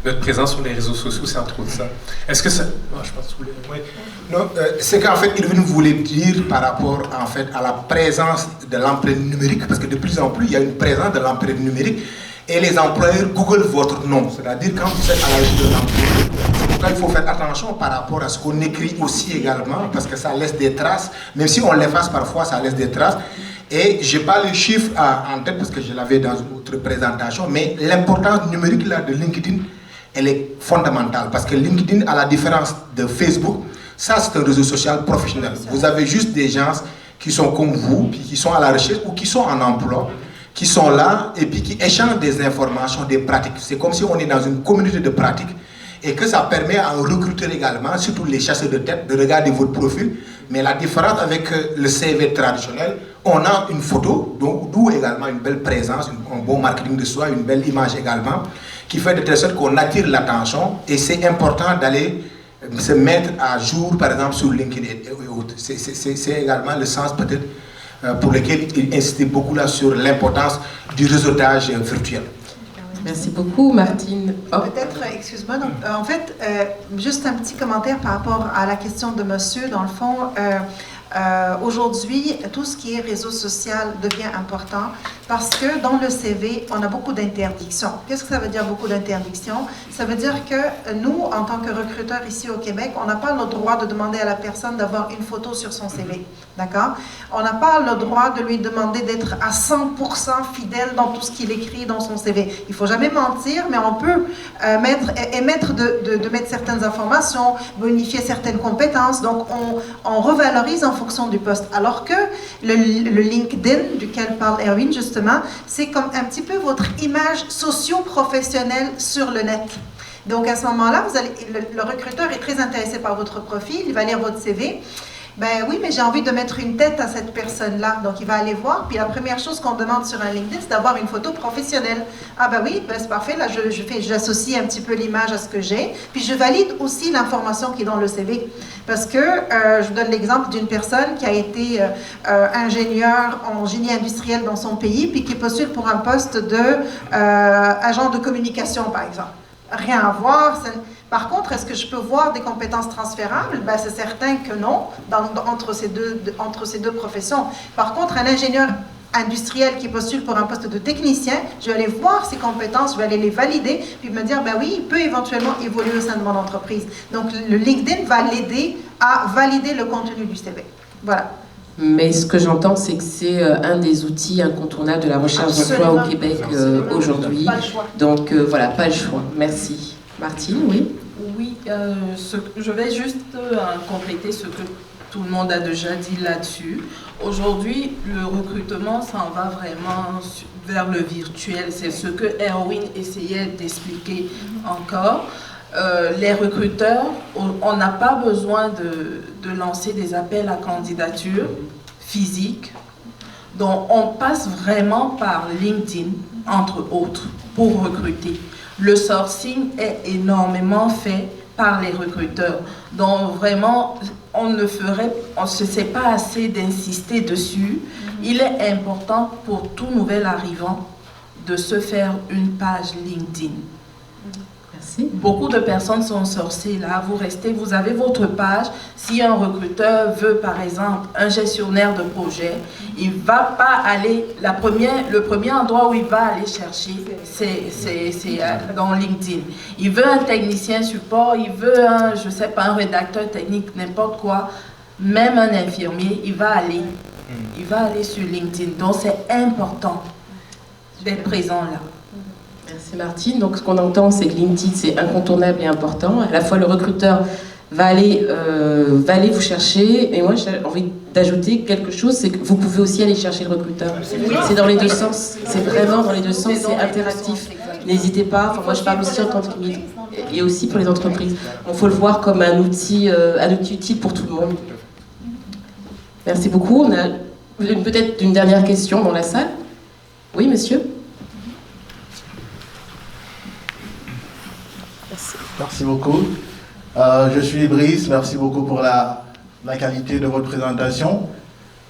Notre présence sur les réseaux sociaux, c'est entre autres ça. Est-ce que ça... Oh, je pense que vous voulez... Oui. Non, c'est qu'en fait, Irvine voulait dire par rapport en fait, à la présence de l'empreinte numérique, parce que de plus en plus, il y a une présence de l'empreinte numérique, et les employeurs googlent votre nom. C'est-à-dire quand vous êtes à la recherche de l'emploi, c'est pourquoi il faut faire attention par rapport à ce qu'on écrit aussi également, parce que ça laisse des traces, même si on l'efface parfois, ça laisse des traces. Et je n'ai pas le chiffre en tête parce que je l'avais dans une autre présentation, mais l'importance numérique là, de LinkedIn, elle est fondamentale. Parce que LinkedIn, à la différence de Facebook, ça c'est un réseau social professionnel. Vous avez juste des gens qui sont comme vous, puis qui sont à la recherche ou qui sont en emploi, qui sont là et puis qui échangent des informations, des pratiques. C'est comme si on est dans une communauté de pratiques et que ça permet à un recruteur également, surtout les chasseurs de tête, de regarder votre profil. Mais la différence avec le CV traditionnel, on a une photo, d'où également une belle présence, un bon marketing de soi, une belle image également, qui fait de telle sorte qu'on attire l'attention. Et c'est important d'aller se mettre à jour, par exemple, sur LinkedIn et autres. C'est également le sens peut-être pour lequel il insistait beaucoup là sur l'importance du réseautage virtuel. Merci beaucoup, Martine. Oh. Peut-être, excuse-moi, en fait, juste un petit commentaire par rapport à la question de monsieur. Dans le fond, aujourd'hui, tout ce qui est réseau social devient important parce que dans le CV, on a beaucoup d'interdictions. Qu'est-ce que ça veut dire beaucoup d'interdictions? Ça veut dire que nous, en tant que recruteurs ici au Québec, on n'a pas le droit de demander à la personne d'avoir une photo sur son CV. D'accord? On n'a pas le droit de lui demander d'être à 100% fidèle dans tout ce qu'il écrit dans son CV. Il ne faut jamais mentir, mais on peut mettre certaines informations, bonifier certaines compétences. Donc, on revalorise en fonction du poste. Alors que le LinkedIn, duquel parle Erwin, justement, c'est comme un petit peu votre image socio-professionnelle sur le net. Donc, à ce moment-là, le recruteur est très intéressé par votre profil, il va lire votre CV. Ben oui, mais j'ai envie de mettre une tête à cette personne-là. Donc, il va aller voir. Puis, la première chose qu'on demande sur un LinkedIn, c'est d'avoir une photo professionnelle. Ah ben oui, ben c'est parfait. Là, j'associe un petit peu l'image à ce que j'ai. Puis, je valide aussi l'information qui est dans le CV. Parce que, je vous donne l'exemple d'une personne qui a été ingénieur en génie industriel dans son pays, puis qui postule pour un poste d'agent de communication, par exemple. Rien à voir. Par contre, est-ce que je peux voir des compétences transférables? Ben, c'est certain que non, entre ces deux professions. Par contre, un ingénieur industriel qui postule pour un poste de technicien, je vais aller voir ses compétences, je vais aller les valider, puis me dire, ben oui, il peut éventuellement évoluer au sein de mon entreprise. Donc, le LinkedIn va l'aider à valider le contenu du CV. Voilà. Mais ce que j'entends, c'est que c'est un des outils incontournains de la recherche d'emploi au Québec aujourd'hui. Pas le choix. Donc, voilà, pas le choix. Merci. Martine, oui? Oui, je vais juste compléter ce que tout le monde a déjà dit là-dessus. Aujourd'hui, le recrutement s'en va vraiment vers le virtuel. C'est ce que Erwin essayait d'expliquer encore. Les recruteurs, on n'a pas besoin de lancer des appels à candidature physiques. Donc, on passe vraiment par LinkedIn, entre autres, pour recruter. Le sourcing est énormément fait par les recruteurs. Donc vraiment, on ne sait pas assez d'insister dessus. Il est important pour tout nouvel arrivant de se faire une page LinkedIn. Merci. Beaucoup de personnes sont sourcées là. Vous avez votre page. Si un recruteur veut, par exemple, un gestionnaire de projet, il ne va pas aller... Le premier endroit où il va aller chercher, c'est dans LinkedIn. Il veut un technicien support, il veut un rédacteur technique, n'importe quoi. Même un infirmier, il va aller sur LinkedIn. Donc, c'est important d'être présent là. Merci Martine. Donc ce qu'on entend, c'est que LinkedIn, c'est incontournable et important. À la fois, le recruteur va aller vous chercher. Et moi, j'ai envie d'ajouter quelque chose, c'est que vous pouvez aussi aller chercher le recruteur. Oui. C'est dans les deux sens. C'est vraiment dans les deux sens. C'est interactif. N'hésitez pas. Enfin, moi, je parle aussi en tant que et aussi pour les entreprises. Il faut le voir comme un outil utile pour tout le monde. Merci beaucoup. On a peut-être une dernière question dans la salle. Oui, monsieur? Merci beaucoup. Je suis Brice, merci beaucoup pour la qualité de votre présentation.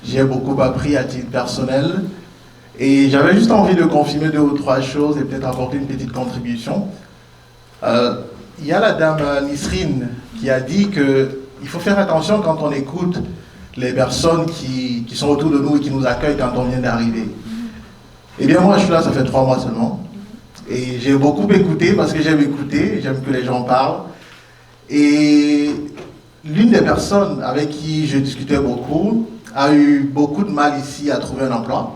J'ai beaucoup appris à titre personnel et j'avais juste envie de confirmer 2 ou 3 choses et peut-être apporter une petite contribution. Il y a la dame Nisrine qui a dit qu'il faut faire attention quand on écoute les personnes qui sont autour de nous et qui nous accueillent quand on vient d'arriver. Eh bien moi je suis là, ça fait 3 mois seulement. Et j'ai beaucoup écouté parce que j'aime écouter, j'aime que les gens parlent. Et l'une des personnes avec qui je discutais beaucoup a eu beaucoup de mal ici à trouver un emploi.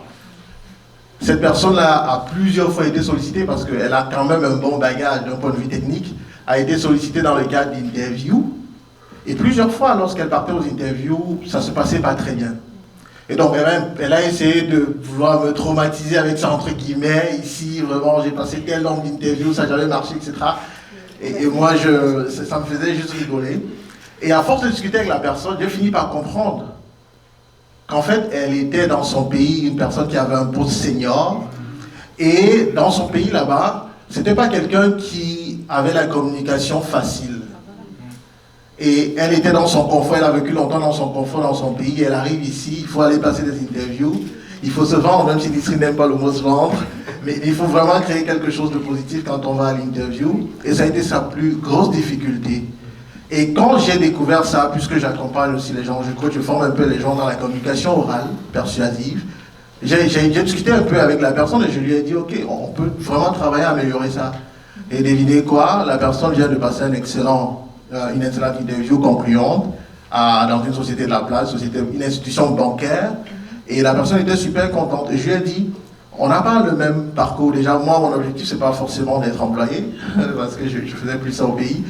Cette personne-là a plusieurs fois été sollicitée parce qu'elle a quand même un bon bagage d'un point de vue technique, a été sollicitée dans le cadre d'interviews. Et plusieurs fois, lorsqu'elle partait aux interviews, ça ne se passait pas très bien. Et donc, elle a essayé de vouloir me traumatiser avec ça, entre guillemets. Ici, vraiment, j'ai passé tel nombre d'interviews, ça n'a jamais marché, etc. Et moi, ça me faisait juste rigoler. Et à force de discuter avec la personne, j'ai fini par comprendre qu'en fait, elle était dans son pays une personne qui avait un poste senior. Et dans son pays là-bas, ce n'était pas quelqu'un qui avait la communication facile. Et elle était dans son confort, elle a vécu longtemps dans son confort, dans son pays. Elle arrive ici, il faut aller passer des interviews. Il faut se vendre, même si Nisrine n'aime pas le mot se vendre. Mais il faut vraiment créer quelque chose de positif quand on va à l'interview. Et ça a été sa plus grosse difficulté. Et quand j'ai découvert ça, puisque j'accompagne aussi les gens, je forme un peu les gens dans la communication orale, persuasive, j'ai discuté un peu avec la personne et je lui ai dit, ok, on peut vraiment travailler à améliorer ça. Et devinez quoi, la personne vient de passer une excellente interview concluante dans une société de la place, une institution bancaire, et la personne était super contente. Et je lui ai dit, on n'a pas le même parcours. Déjà, moi, mon objectif, c'est pas forcément d'être employé, parce que je faisais plus ça au pays.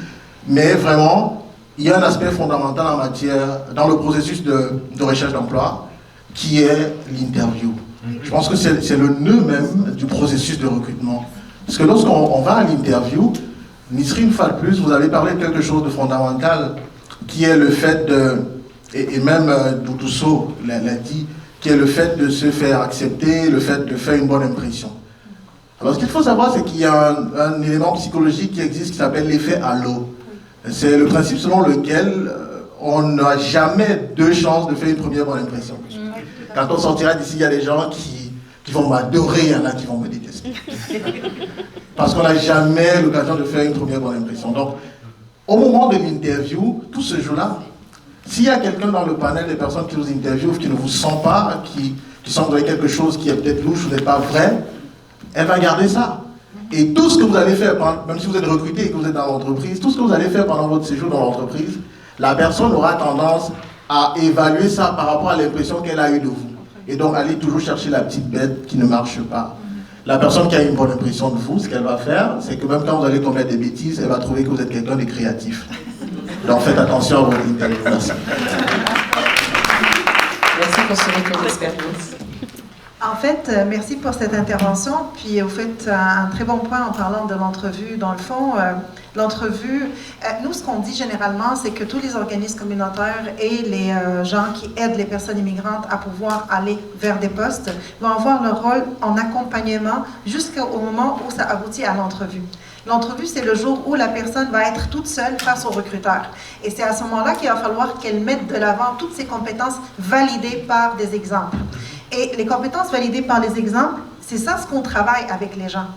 Mais vraiment, il y a un aspect fondamental en matière, dans le processus de recherche d'emploi, qui est l'interview. Je pense que c'est le nœud même du processus de recrutement. Parce que lorsqu'on va à l'interview, Nisrine, une fois de plus, vous avez parlé de quelque chose de fondamental, qui est le fait de, et même Doutousso l'a dit, qui est le fait de se faire accepter, le fait de faire une bonne impression. Alors ce qu'il faut savoir, c'est qu'il y a un élément psychologique qui existe qui s'appelle l'effet halo. C'est le principe selon lequel on n'a jamais 2 chances de faire une première bonne impression. Quand on sortira d'ici, il y a des gens qui vont m'adorer, il y en a qui vont me détester. Parce qu'on n'a jamais l'occasion de faire une première bonne impression. Donc, au moment de l'interview, tout ce jour-là, s'il y a quelqu'un dans le panel des personnes qui vous interviewent, qui ne vous sent pas, qui semble quelque chose qui est peut-être louche ou n'est pas vrai, elle va garder ça. Et tout ce que vous allez faire, même si vous êtes recruté et que vous êtes dans l'entreprise, tout ce que vous allez faire pendant votre séjour dans l'entreprise, la personne aura tendance à évaluer ça par rapport à l'impression qu'elle a eue de vous. Et donc, aller toujours chercher la petite bête qui ne marche pas. La personne qui a une bonne impression de vous, ce qu'elle va faire, c'est que même quand vous allez commettre des bêtises, elle va trouver que vous êtes quelqu'un de créatif. Donc, faites attention à votre interview. Merci. Merci pour ce retour d'expérience. En fait, merci pour cette intervention. Puis vous faites un très bon point en parlant de l'entrevue. Dans le fond, l'entrevue, nous, ce qu'on dit généralement, c'est que tous les organismes communautaires et les gens qui aident les personnes immigrantes à pouvoir aller vers des postes vont avoir leur rôle en accompagnement jusqu'au moment où ça aboutit à l'entrevue. L'entrevue, c'est le jour où la personne va être toute seule face au recruteur. Et c'est à ce moment-là qu'il va falloir qu'elle mette de l'avant toutes ses compétences validées par des exemples. Et les compétences validées par les exemples, c'est ça ce qu'on travaille avec les gens.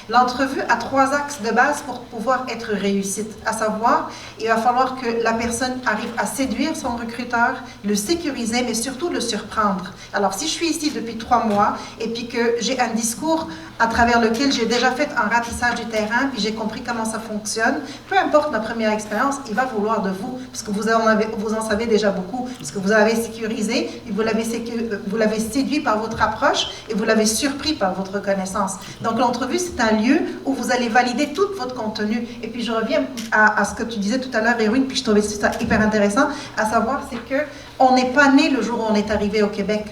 L'entrevue a 3 axes de base pour pouvoir être réussite. À savoir, il va falloir que la personne arrive à séduire son recruteur, le sécuriser, mais surtout le surprendre. Alors, si je suis ici depuis 3 mois et puis que j'ai un discours à travers lequel j'ai déjà fait un ratissage du terrain, puis j'ai compris comment ça fonctionne, peu importe ma première expérience, il va vouloir de vous, parce que vous en savez déjà beaucoup, parce que vous avez sécurisé, et vous l'avez séduit par votre approche et vous l'avez surpris par votre connaissance. Donc, l'entrevue, c'est un lieu où vous allez valider tout votre contenu. Et puis je reviens à ce que tu disais tout à l'heure, Erwin, puis je trouvais ça hyper intéressant, à savoir c'est que on n'est pas né le jour où on est arrivé au Québec.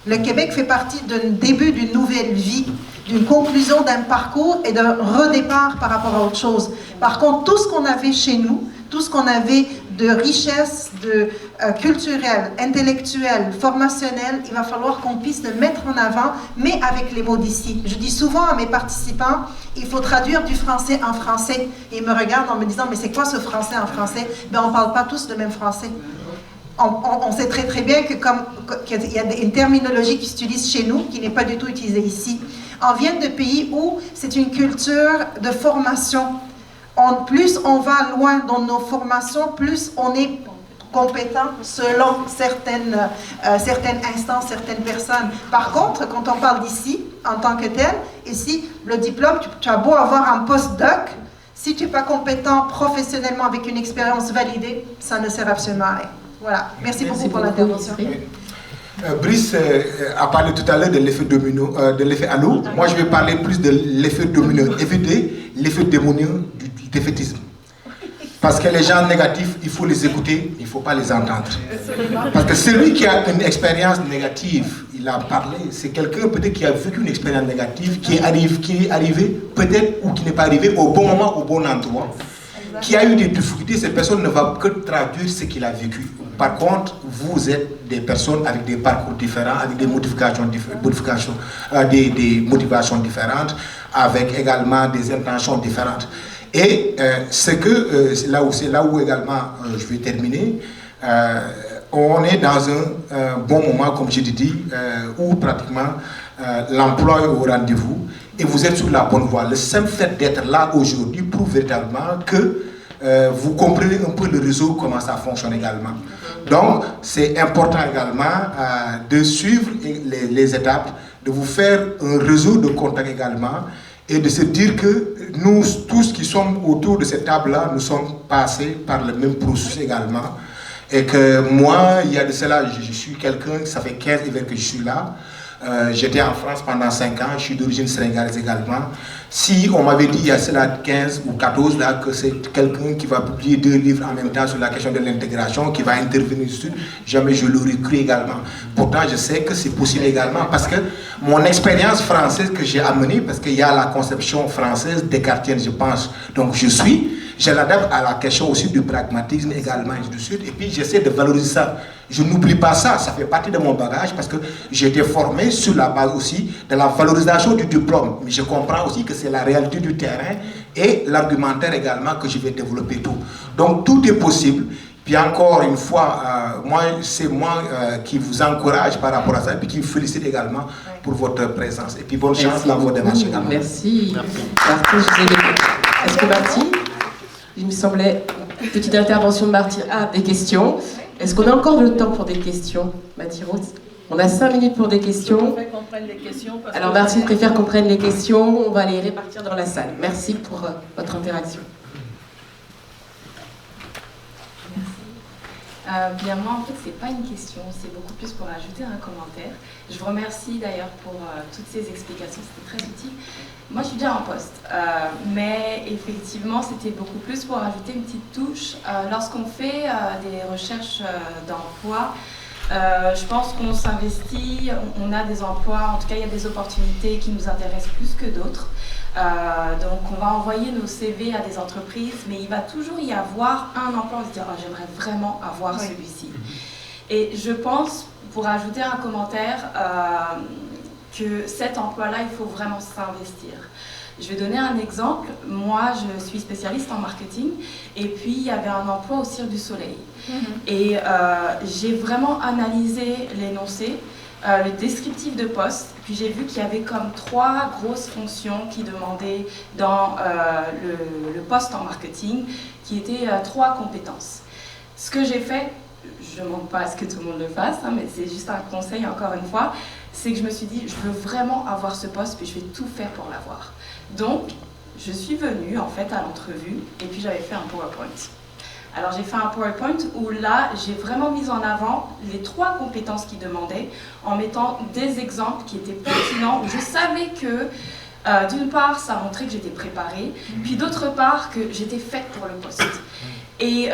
Le Québec fait partie d'un début d'une nouvelle vie, d'une conclusion d'un parcours et d'un redépart par rapport à autre chose. Par contre, tout ce qu'on avait chez nous, tout ce qu'on avait de richesse, culturelle, intellectuelle, formationnelle, il va falloir qu'on puisse le mettre en avant, mais avec les mots d'ici. Je dis souvent à mes participants, il faut traduire du français en français. Et ils me regardent en me disant, mais c'est quoi ce français en français? Ben, on ne parle pas tous le même français. On sait très très bien qu'il y a une terminologie qui s'utilise chez nous, qui n'est pas du tout utilisée ici. On vient de pays où c'est une culture de formation. Plus on va loin dans nos formations, plus on est compétent selon certaines instances, certaines personnes. Par contre, quand on parle d'ici, en tant que tel, ici, le diplôme, tu as beau avoir un postdoc, si tu n'es pas compétent professionnellement avec une expérience validée, ça ne sert absolument à rien. Voilà. Merci beaucoup pour l'intervention. Brice a parlé tout à l'heure de l'effet domino, de l'effet halo. Moi, je vais parler plus de l'effet domino, éviter l'effet démoniaque du défaitisme. Parce que les gens négatifs, il faut les écouter, il ne faut pas les entendre. Parce que celui qui a une expérience négative, il a parlé, c'est quelqu'un peut-être qui a vécu une expérience négative, qui est arrivé peut-être ou qui n'est pas arrivé au bon moment, au bon endroit, qui a eu des difficultés. Cette personne ne va que traduire ce qu'il a vécu. Par contre, vous êtes des personnes avec des parcours différents, avec des motivations différentes, avec également des intentions différentes. Et c'est là où également je vais terminer, on est dans un bon moment, comme je l'ai dit, où pratiquement l'emploi est au rendez-vous et vous êtes sur la bonne voie. Le simple fait d'être là aujourd'hui prouve véritablement que vous comprenez un peu le réseau, comment ça fonctionne également. Donc, c'est important également de suivre les étapes, de vous faire un réseau de contacts également et de se dire que nous tous qui sommes autour de cette table-là, nous sommes passés par le même processus également. Et que moi, il y a de cela, je suis quelqu'un, ça fait 15 hivers que je suis là. J'étais en France pendant 5 ans, je suis d'origine sénégalaise également. Si on m'avait dit il y a cela 15 ou 14 là, que c'est quelqu'un qui va publier 2 livres en même temps sur la question de l'intégration, qui va intervenir dessus, jamais je l'aurais cru également. Pourtant, je sais que c'est possible également parce que mon expérience française que j'ai amenée, parce qu'il y a la conception française descartienne, je pense, donc je l'adapte à la question aussi du pragmatisme également, et du Sud, et puis j'essaie de valoriser ça. Je n'oublie pas ça, ça fait partie de mon bagage parce que j'ai été formé sur la base aussi de la valorisation du diplôme. Mais je comprends aussi que c'est la réalité du terrain et l'argumentaire également que je vais développer tout. Donc tout est possible. Puis encore une fois, c'est moi qui vous encourage par rapport à ça et puis qui vous félicite également pour votre présence. Et puis bonne chance dans vos démarches également. Merci. Est-ce que Marty, il me semblait, petite intervention de Marty, des questions. Est-ce qu'on a encore le temps pour des questions, Marty Rose? On a 5 minutes pour des questions. Alors Marty préfère qu'on prenne les questions. On va les répartir dans la salle. Merci pour votre interaction. Bien moi en fait c'est pas une question, c'est beaucoup plus pour ajouter un commentaire. Je vous remercie d'ailleurs pour toutes ces explications, c'était très utile. Moi je suis déjà en poste, mais effectivement c'était beaucoup plus pour ajouter une petite touche. Lorsqu'on fait des recherches d'emploi, je pense qu'on s'investit, on a des emplois, en tout cas il y a des opportunités qui nous intéressent plus que d'autres. Donc on va envoyer nos CV à des entreprises, mais il va toujours y avoir un emploi, on se dit oh, j'aimerais vraiment avoir celui-ci. Et je pense, pour ajouter un commentaire, que cet emploi-là, il faut vraiment s'investir. Je vais donner un exemple. Moi, je suis spécialiste en marketing et puis il y avait un emploi au Cirque du Soleil. Et j'ai vraiment analysé l'énoncé, le descriptif de poste, puis j'ai vu qu'il y avait comme 3 grosses fonctions qui demandaient dans le poste en marketing, qui étaient 3 compétences. Ce que j'ai fait, je ne demande pas à ce que tout le monde le fasse, hein, mais c'est juste un conseil encore une fois, c'est que je me suis dit, je veux vraiment avoir ce poste, puis je vais tout faire pour l'avoir. Donc, je suis venue en fait à l'entrevue, et puis j'avais fait un PowerPoint. Alors j'ai fait un PowerPoint où là, j'ai vraiment mis en avant les 3 compétences qu'ils demandaient en mettant des exemples qui étaient pertinents, où je savais que d'une part, ça montrait que j'étais préparée, puis d'autre part, que j'étais faite pour le poste. Et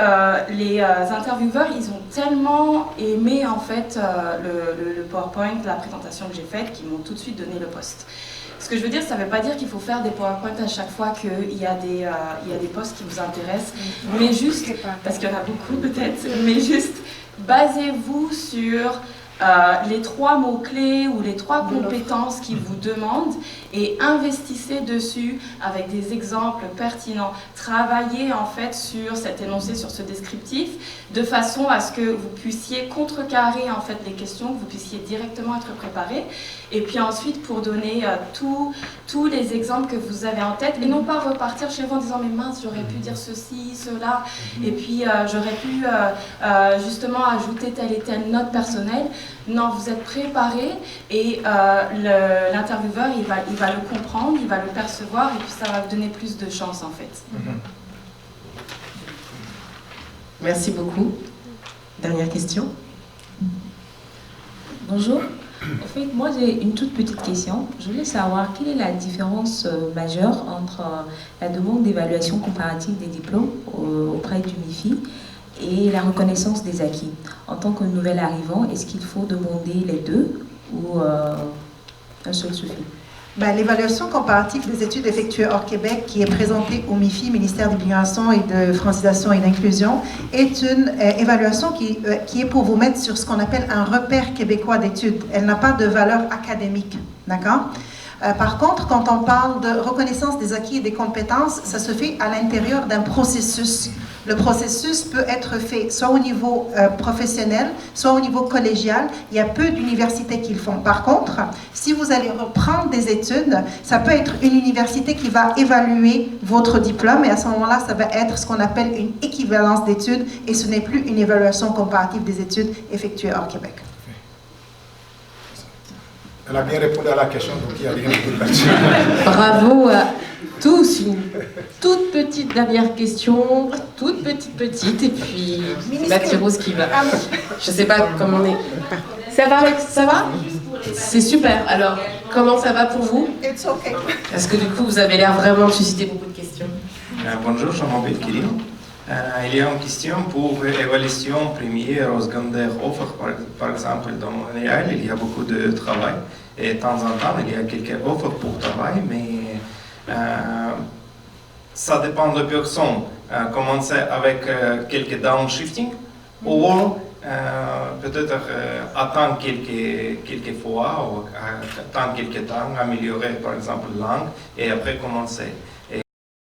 les intervieweurs, ils ont tellement aimé en fait le PowerPoint, la présentation que j'ai faite, qu'ils m'ont tout de suite donné le poste. Ce que je veux dire, ça ne veut pas dire qu'il faut faire des PowerPoint à chaque fois qu'il y a des postes qui vous intéressent, mais juste, parce qu'il y en a beaucoup peut-être, mais juste basez-vous sur les 3 mots-clés ou les 3 compétences qu'ils vous demandent et investissez dessus avec des exemples pertinents. Travaillez en fait sur cet énoncé, sur ce descriptif, de façon à ce que vous puissiez contrecarrer en fait les questions, que vous puissiez directement être préparé. Et puis ensuite, pour donner tous les exemples que vous avez en tête, et non pas repartir chez vous en disant « mais mince, j'aurais pu dire ceci, cela, et puis j'aurais pu justement ajouter telle et telle note personnelle ». Non, vous êtes préparé et l'intervieweur, il va le comprendre, il va le percevoir, et puis ça va vous donner plus de chance en fait. Merci beaucoup. Dernière question. Bonjour. En fait, moi j'ai une toute petite question. Je voulais savoir quelle est la différence majeure entre la demande d'évaluation comparative des diplômes auprès du MIFI et la reconnaissance des acquis. En tant que nouvel arrivant, est-ce qu'il faut demander les deux ou un seul suffit? L'évaluation comparative des études effectuées hors Québec, qui est présentée au MIFI, Ministère de l'Immigration et de Francisation et d'Inclusion, est une évaluation qui est pour vous mettre sur ce qu'on appelle un repère québécois d'études. Elle n'a pas de valeur académique, d'accord? Par contre, quand on parle de reconnaissance des acquis et des compétences, ça se fait à l'intérieur d'un processus. Le processus peut être fait soit au niveau professionnel, soit au niveau collégial. Il y a peu d'universités qui le font. Par contre, si vous allez reprendre des études, ça peut être une université qui va évaluer votre diplôme et à ce moment-là, ça va être ce qu'on appelle une équivalence d'études et ce n'est plus une évaluation comparative des études effectuées hors Québec. Elle a bien répondu à la question, donc il n'y a rien à dire là-dessus. Bravo à tous. Une toute petite dernière question, toute petite, et puis Mathieu Rose qui va. Je ne sais pas comment on est. Ça va, Alex? Ça va? C'est super. Alors, comment ça va pour vous? It's okay. Parce que du coup, vous avez l'air vraiment de susciter beaucoup de questions. Bonjour, je m'appelle Kirill. Il y a une question pour l'évaluation première ou secondaire offre. Par exemple, dans Montréal, il y a beaucoup de travail. Et de temps en temps, il y a quelques offres pour travail, mais ça dépend de la personne. Commencer avec quelques downshifting ou peut-être attendre quelques fois ou attendre quelques temps, améliorer par exemple la langue et après commencer.